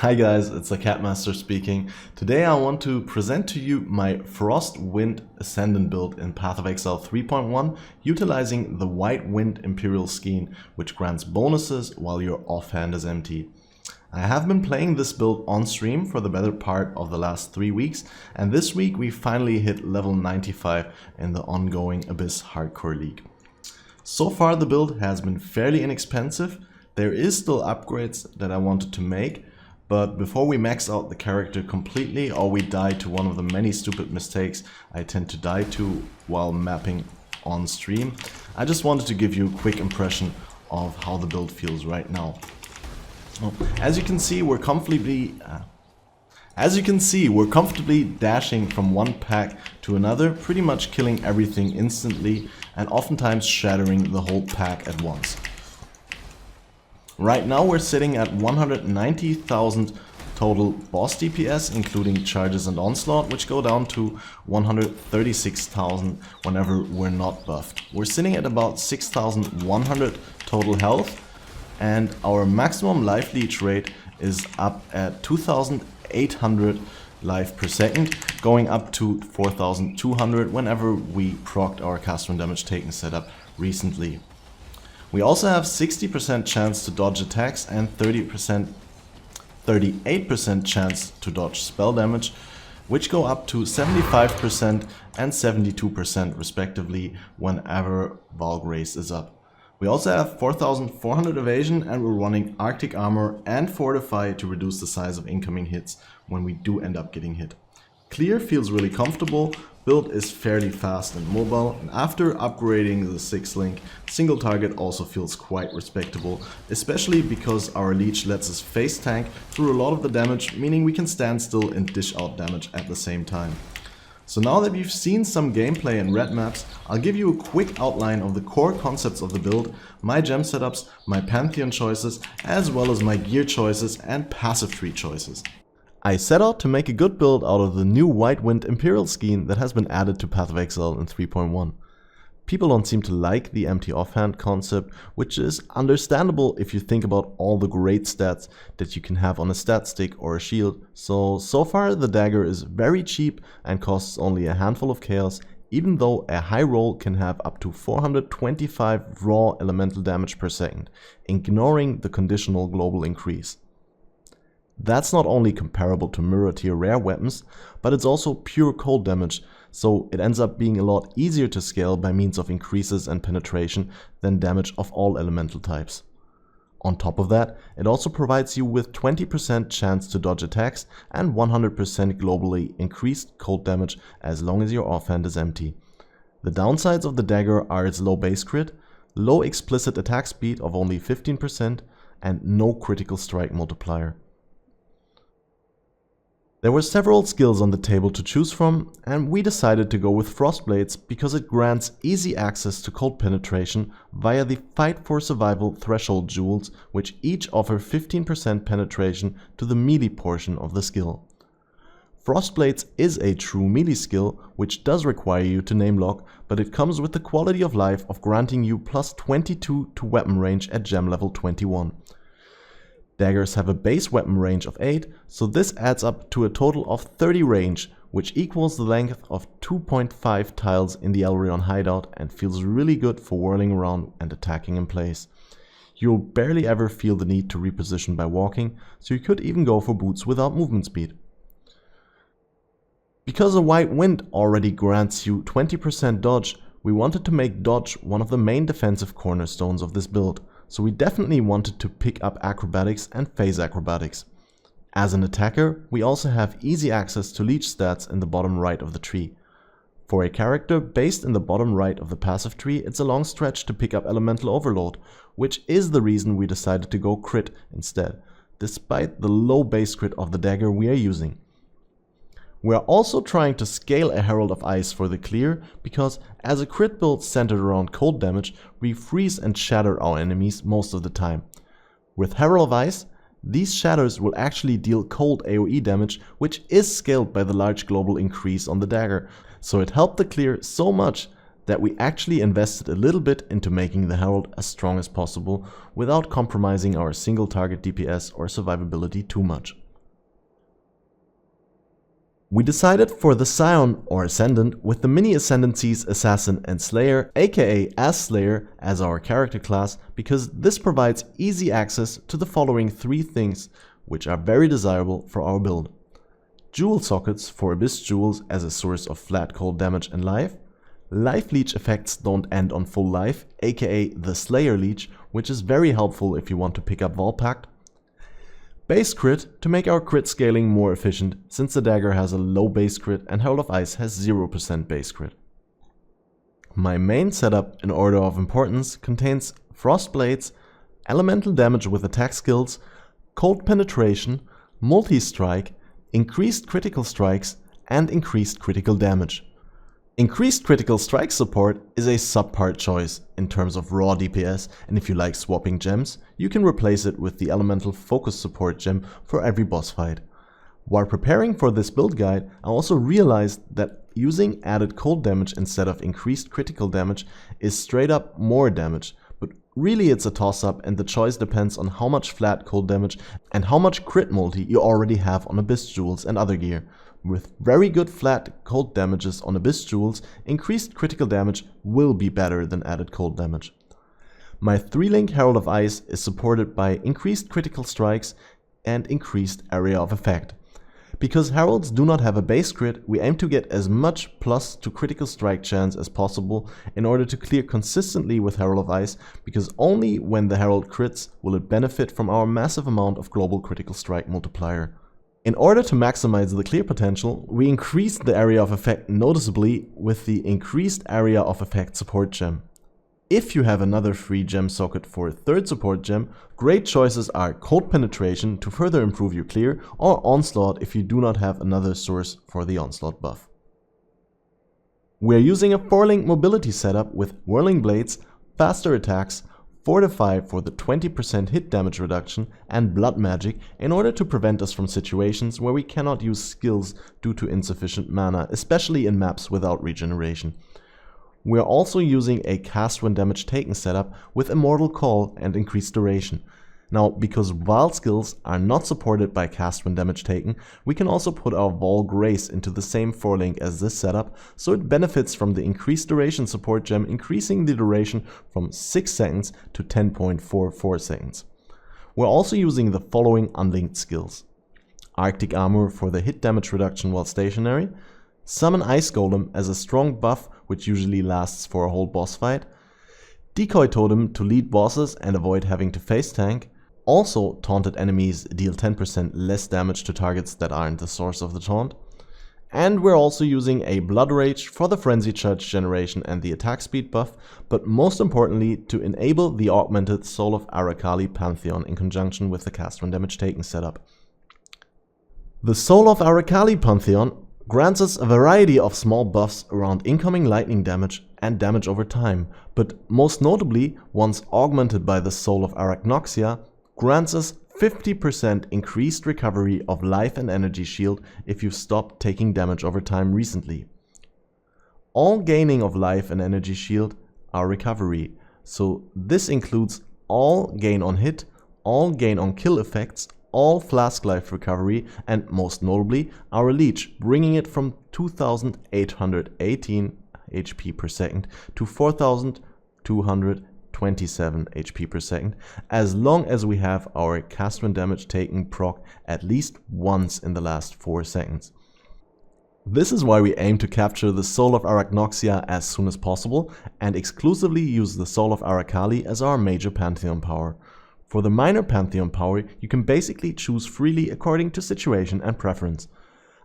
Hi guys, it's the Catmaster speaking. Today I want to present to you my Frost Wind Ascendant build in Pathofexile 3.1 utilizing the White Wind Imperial Skean, which grants bonuses while your offhand is empty. I have been playing this build on stream for the better part of the last 3 weeks, and this week we finally hit level 95 in the ongoing Abyss Hardcore League. So far the build has been fairly inexpensive. There is still upgrades that I wanted to make, but before we max out the character completely or we die to one of the many stupid mistakes I tend to die to while mapping on stream, I just wanted to give you a quick impression of how the build feels right now. As you can see, we're comfortably dashing from one pack to another, pretty much killing everything instantly and oftentimes shattering the whole pack at once. Right now we're sitting at 190,000 total boss DPS, including charges and onslaught, which go down to 136,000 whenever we're not buffed. We're sitting at about 6,100 total health, and our maximum life leech rate is up at 2,800 life per second, going up to 4,200 whenever we procced our caster and damage taken setup recently. We also have 60% chance to dodge attacks and 38% chance to dodge spell damage, which go up to 75% and 72% respectively whenever Valg Race is up. We also have 4,400 evasion, and we're running Arctic Armor and Fortify to reduce the size of incoming hits when we do end up getting hit. Clear feels really comfortable, build is fairly fast and mobile, and after upgrading the 6 link, single target also feels quite respectable, especially because our leech lets us face tank through a lot of the damage, meaning we can stand still and dish out damage at the same time. So now that you've seen some gameplay and red maps, I'll give you a quick outline of the core concepts of the build, my gem setups, my Pantheon choices, as well as my gear choices and passive tree choices. I set out to make a good build out of the new White Wind Imperial Skean that has been added to Pathofexile in 3.1. People don't seem to like the empty offhand concept, which is understandable if you think about all the great stats that you can have on a stat stick or a shield. So far the dagger is very cheap and costs only a handful of chaos, even though a high roll can have up to 425 raw elemental damage per second, ignoring the conditional global increase. That's not only comparable to mirror tier rare weapons, but it's also pure cold damage, so it ends up being a lot easier to scale by means of increases and penetration than damage of all elemental types. On top of that, it also provides you with 20% chance to dodge attacks and 100% globally increased cold damage as long as your offhand is empty. The downsides of the dagger are its low base crit, low explicit attack speed of only 15%, and no critical strike multiplier. There were several skills on the table to choose from, and we decided to go with Frostblades because it grants easy access to cold penetration via the Fight for Survival threshold jewels, which each offer 15% penetration to the melee portion of the skill. Frostblades is a true melee skill, which does require you to name lock, but it comes with the quality of life of granting you plus 22 to weapon range at gem level 21. Daggers have a base weapon range of 8, so this adds up to a total of 30 range, which equals the length of 2.5 tiles in the Elrion hideout and feels really good for whirling around and attacking in place. You'll barely ever feel the need to reposition by walking, so you could even go for boots without movement speed. Because a White Wind already grants you 20% dodge, we wanted to make dodge one of the main defensive cornerstones of this build. So we definitely wanted to pick up acrobatics and phase acrobatics. As an attacker, we also have easy access to leech stats in the bottom right of the tree. For a character based in the bottom right of the passive tree, it's a long stretch to pick up Elemental Overload, which is the reason we decided to go crit instead, despite the low base crit of the dagger we are using. We are also trying to scale a Herald of Ice for the clear, because as a crit build centered around cold damage, we freeze and shatter our enemies most of the time. With Herald of Ice, these shatters will actually deal cold AoE damage, which is scaled by the large global increase on the dagger, so it helped the clear so much that we actually invested a little bit into making the Herald as strong as possible without compromising our single target DPS or survivability too much. We decided for the Scion or Ascendant with the mini ascendancies Assassin and Slayer, aka as Slayer, as our character class because this provides easy access to the following 3 things which are very desirable for our build. Jewel sockets for Abyss Jewels as a source of flat cold damage and life. Life leech effects don't end on full life, aka the Slayer leech, which is very helpful if you want to pick up Volpact. Base crit to make our crit scaling more efficient since the dagger has a low base crit and Herald of Ice has 0% base crit. My main setup in order of importance contains Frost Blades, elemental damage with attack skills, cold penetration, multi-strike, increased critical strikes and increased critical damage. Increased critical strike support is a subpart choice in terms of raw DPS, and if you like swapping gems, you can replace it with the elemental focus support gem for every boss fight. While preparing for this build guide, I also realized that using added cold damage instead of increased critical damage is straight up more damage, but really it's a toss up and the choice depends on how much flat cold damage and how much crit multi you already have on Abyss Jewels and other gear. With very good flat cold damages on Abyss Jewels, increased critical damage will be better than added cold damage. My 3-link Herald of Ice is supported by increased critical strikes and increased area of effect. Because Heralds do not have a base crit, we aim to get as much plus to critical strike chance as possible in order to clear consistently with Herald of Ice, because only when the Herald crits will it benefit from our massive amount of global critical strike multiplier. In order to maximize the clear potential, we increased the area of effect noticeably with the increased area of effect support gem. If you have another free gem socket for a 3rd support gem, great choices are Cold Penetration to further improve your clear, or Onslaught if you do not have another source for the Onslaught buff. We are using a 4-link mobility setup with Whirling Blades, faster attacks, Fortify for the 20% hit damage reduction, and Blood Magic in order to prevent us from situations where we cannot use skills due to insufficient mana, especially in maps without regeneration. We are also using a cast when damage taken setup with Immortal Call and increased duration. Now, because Wild skills are not supported by cast when damage taken, we can also put our Vol Grace into the same 4-link as this setup, so it benefits from the increased duration support gem, increasing the duration from 6 seconds to 10.44 seconds. We're also using the following unlinked skills: Arctic Armor for the hit damage reduction while stationary, Summon Ice Golem as a strong buff which usually lasts for a whole boss fight, Decoy Totem to lead bosses and avoid having to face tank. Also, taunted enemies deal 10% less damage to targets that aren't the source of the taunt. And we're also using a Blood Rage for the Frenzy Charge generation and the attack speed buff, but most importantly to enable the augmented Soul of Arakali Pantheon in conjunction with the cast when damage taken setup. The Soul of Arakali Pantheon grants us a variety of small buffs around incoming lightning damage and damage over time, but most notably, once augmented by the Soul of Arachnoxia, grants us 50% increased recovery of life and energy shield if you've stopped taking damage over time recently. All gaining of life and energy shield are recovery, so this includes all gain on hit, all gain on kill effects, all Flask life recovery, and most notably our leech, bringing it from 2818 HP per second to 4227 HP per second, as long as we have our cast when damage taken proc at least once in the last 4 seconds. This is why we aim to capture the Soul of Arachnoxia as soon as possible and exclusively use the Soul of Arakali as our major Pantheon power. For the minor Pantheon power, you can basically choose freely according to situation and preference.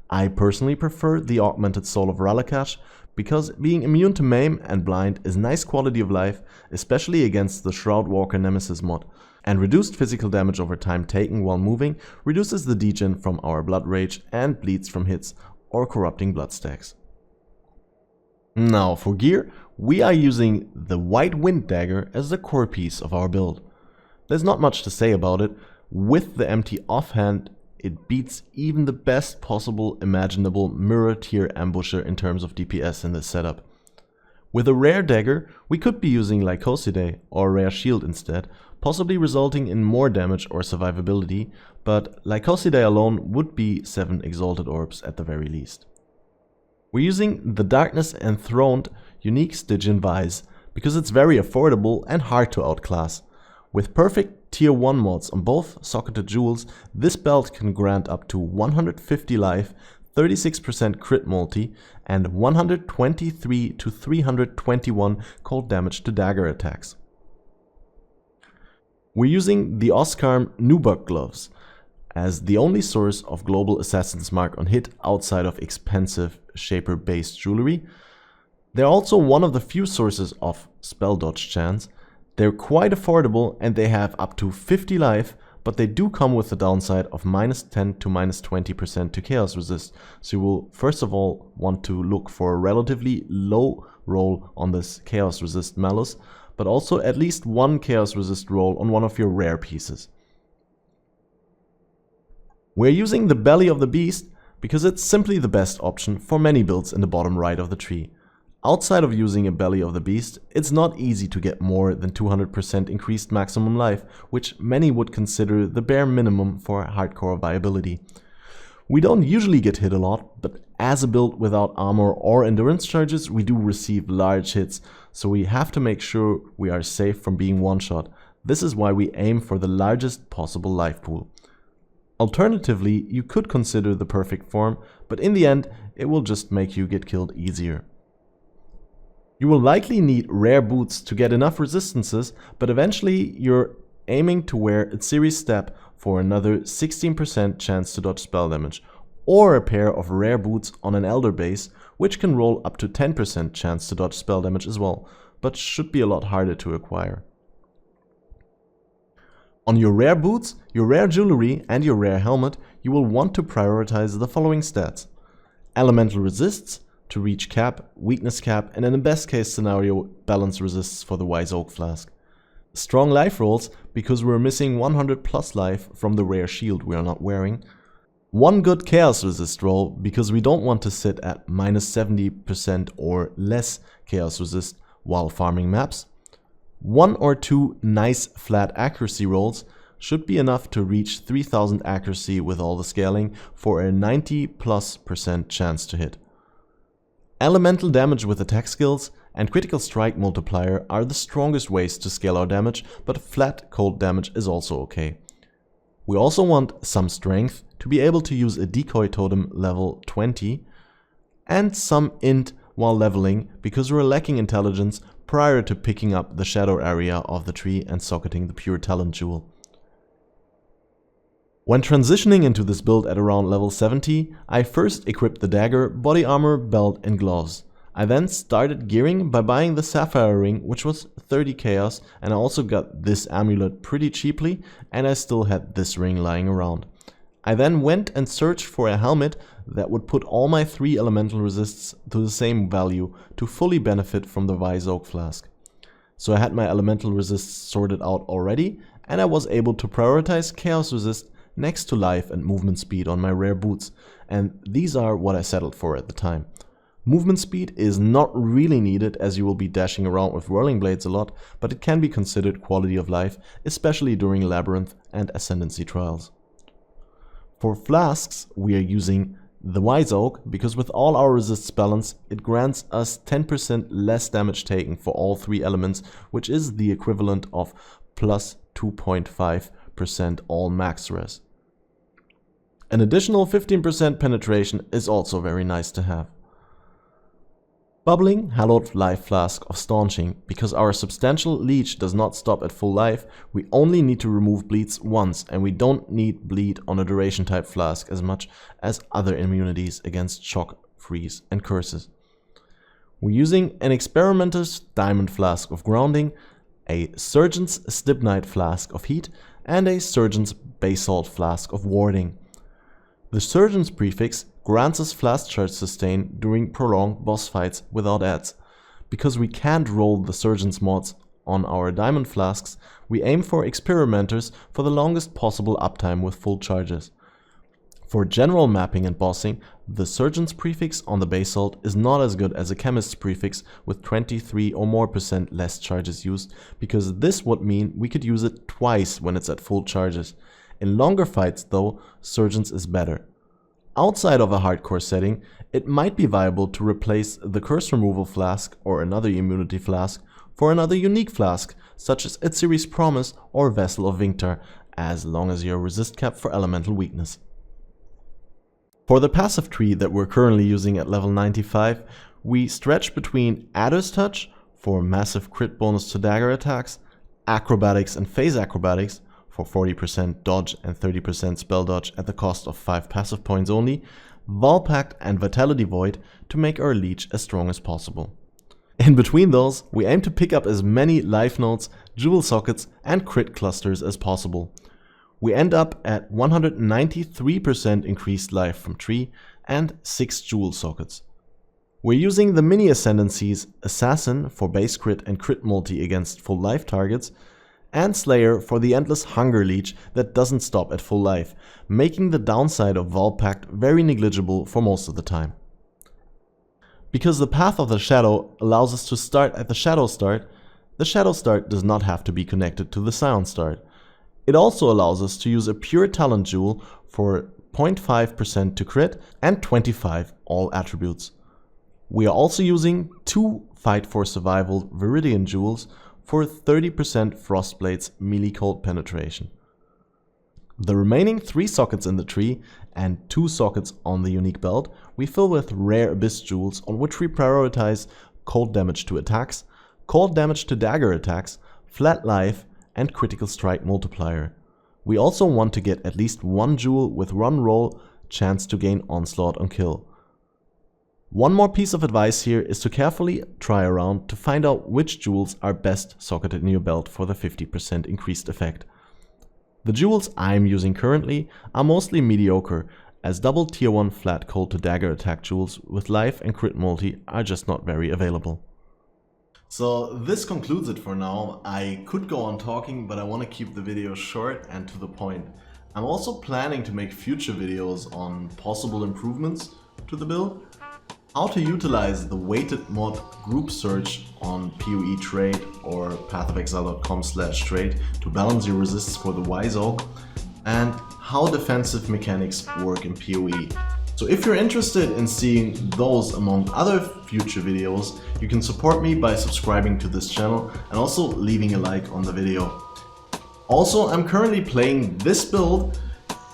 I personally prefer the augmented Soul of Ralakash because being immune to maim and blind is nice quality of life, especially against the Shroud Walker Nemesis mod, and reduced physical damage over time taken while moving reduces the degen from our Blood Rage and bleeds from hits or corrupting blood stacks. Now for gear, we are using the White Wind Dagger as the core piece of our build. There's not much to say about it. With the empty offhand, it beats even the best possible imaginable mirror tier ambusher in terms of DPS in this setup. With a rare dagger, we could be using Lycosidae or a rare shield instead, possibly resulting in more damage or survivability, but Lycosidae alone would be 7 Exalted Orbs at the very least. We're using the Darkness Enthroned unique Stygian Vise because it's very affordable and hard to outclass. With perfect tier 1 mods on both socketed jewels, this belt can grant up to 150 life, 36% crit multi, and 123 to 321 cold damage to dagger attacks. We're using the Oscarm Nubuck gloves as the only source of global Assassin's Mark on hit outside of expensive Shaper-based jewelry. They're also one of the few sources of spell dodge chance. They're quite affordable and they have up to 50 life, but they do come with the downside of -10 to -20% to chaos resist, so you will first of all want to look for a relatively low roll on this chaos resist malus, but also at least one chaos resist roll on one of your rare pieces. We're using the Belly of the Beast because it's simply the best option for many builds in the bottom right of the tree. Outside of using a Belly of the Beast, it's not easy to get more than 200% increased maximum life, which many would consider the bare minimum for hardcore viability. We don't usually get hit a lot, but as a build without armor or endurance charges, we do receive large hits, so we have to make sure we are safe from being one-shot. This is why we aim for the largest possible life pool. Alternatively, you could consider the perfect form, but in the end, it will just make you get killed easier. You will likely need rare boots to get enough resistances, but eventually you're aiming to wear a series step for another 16% chance to dodge spell damage, or a pair of rare boots on an Elder base, which can roll up to 10% chance to dodge spell damage as well, but should be a lot harder to acquire. On your rare boots, your rare jewelry and your rare helmet, you will want to prioritize the following stats: Elemental resists to reach cap, weakness cap, and in the best case scenario, balance resists for the Wise Oak Flask. Strong life rolls because we're missing 100 plus life from the rare shield we are not wearing. One good chaos resist roll because we don't want to sit at -70% or less chaos resist while farming maps. 1 or 2 nice flat accuracy rolls should be enough to reach 3000 accuracy with all the scaling for a 90+% chance to hit. Elemental damage with attack skills and critical strike multiplier are the strongest ways to scale our damage, but flat cold damage is also okay. We also want some strength to be able to use a decoy totem level 20 and some int while leveling because we're lacking intelligence prior to picking up the shadow area of the tree and socketing the pure talent jewel. When transitioning into this build at around level 70, I first equipped the dagger, body armor, belt and gloves. I then started gearing by buying the sapphire ring, which was 30 chaos, and I also got this amulet pretty cheaply, and I still had this ring lying around. I then went and searched for a helmet that would put all my 3 elemental resists to the same value to fully benefit from the Wise Oak Flask. So I had my elemental resists sorted out already, and I was able to prioritize chaos resist next to life and movement speed on my rare boots, and these are what I settled for at the time. Movement speed is not really needed as you will be dashing around with whirling blades a lot, but it can be considered quality of life, especially during Labyrinth and Ascendancy trials. For Flasks, we are using the Wise Oak because with all our resists balance, it grants us 10% less damage taken for all 3 elements, which is the equivalent of plus 2.5% all max res. An additional 15% penetration is also very nice to have. Bubbling Hallowed Life Flask of Staunching. Because our substantial leech does not stop at full life, we only need to remove bleeds once, and we don't need bleed on a duration type flask as much as other immunities against shock, freeze and curses. We're using an Experimenter's Diamond Flask of Grounding, a Surgeon's Stibnite Flask of Heat, and a Surgeon's Basalt Flask of Warding. The Surgeon's prefix grants us flask charge sustain during prolonged boss fights without adds. Because we can't roll the Surgeon's mods on our diamond flasks, we aim for Experimenters for the longest possible uptime with full charges. For general mapping and bossing, the Surgeon's prefix on the basalt is not as good as a Chemist's prefix with 23% or more less charges used, because this would mean we could use it twice when it's at full charges. In longer fights though, Surgeon's is better. Outside of a hardcore setting, it might be viable to replace the curse removal flask or another immunity flask for another unique flask, such as Itziri's Promise or Vessel of Vinctar, as long as you're resist cap for elemental weakness. For the passive tree that we're currently using at level 95, we stretch between Adder's Touch for massive crit bonus to dagger attacks, Acrobatics and Phase Acrobatics for 40% dodge and 30% spell dodge at the cost of 5 passive points only, Valpact and Vitality Void to make our leech as strong as possible. In between those, we aim to pick up as many life nodes, jewel sockets and crit clusters as possible. We end up at 193% increased life from tree and 6 jewel sockets. We're using the mini ascendancies Assassin for base crit and crit multi against full life targets, and Slayer for the endless hunger leech that doesn't stop at full life, making the downside of Valpact very negligible for most of the time. Because the Path of the Shadow allows us to start at the Shadow Start, the Shadow Start does not have to be connected to the Scion Start. It also allows us to use a pure talent jewel for 0.5% to crit and 25 all attributes. We are also using 2 Fight for Survival Viridian jewels for 30% Frostblade's melee cold penetration. The remaining 3 sockets in the tree and 2 sockets on the unique belt we fill with rare Abyss jewels, on which we prioritize cold damage to attacks, cold damage to dagger attacks, flat life and critical strike multiplier. We also want to get at least 1 jewel with run roll chance to gain onslaught on kill. One more piece of advice here is to carefully try around to find out which jewels are best socketed in your belt for the 50% increased effect. The jewels I'm using currently are mostly mediocre, as double tier 1 flat cold to dagger attack jewels with life and crit multi are just not very available. So this concludes it for now. I could go on talking, but I want to keep the video short and to the point. I'm also planning to make future videos on possible improvements to the build, how to utilize the weighted mod group search on PoE trade or pathofexile.com/trade to balance your resists for the Wise Oak, and how defensive mechanics work in PoE. So if you're interested in seeing those among other future videos, you can support me by subscribing to this channel and also leaving a like on the video. Also, I'm currently playing this build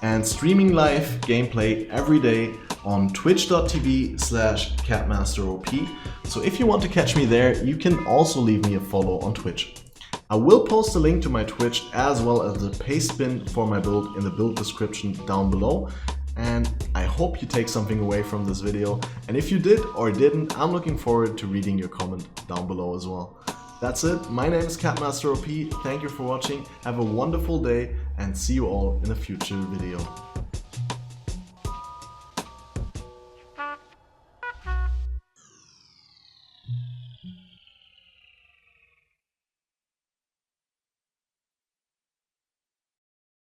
and streaming live gameplay every day on twitch.tv/CatmasterOP. So if you want to catch me there, you can also leave me a follow on Twitch. I will post a link to my Twitch as well as the paste bin for my build in the build description down below. And I hope you take something away from this video. And if you did or didn't, I'm looking forward to reading your comment down below as well. That's it. My name is CatmasterOP. Thank you for watching. Have a wonderful day and see you all in a future video.